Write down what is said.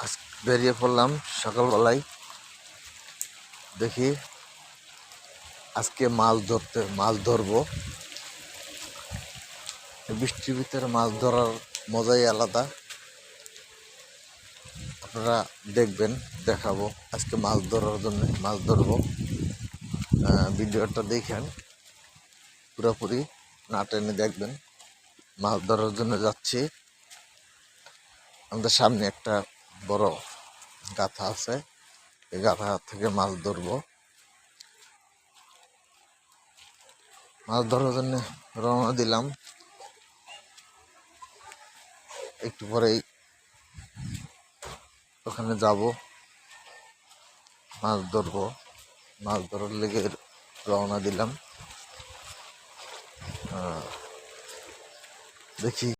আজ বেরিয়ে পড়লাম সকালবেলায়। দেখি আজকে মাছ ধরবো। বৃষ্টির ভিতরে মাছ ধরার মজাই আলাদা। আপনারা দেখবেন, দেখাবো আজকে মাছ ধরার জন্য মাছ ধরবো। ভিডিওটা দেখেন, পুরোপুরি না টেনে দেখবেন। মাছ ধরার জন্য যাচ্ছি। আমাদের সামনে একটা বড় গাথা আছে, এই গাথা থেকে মাছ ধরবো। মাছ ধরার জন্য রওনা দিলাম। একটু পরেই ওখানে যাব, মাছ ধরবো। মাছ ধরার লেগে রওনা দিলাম। দেখি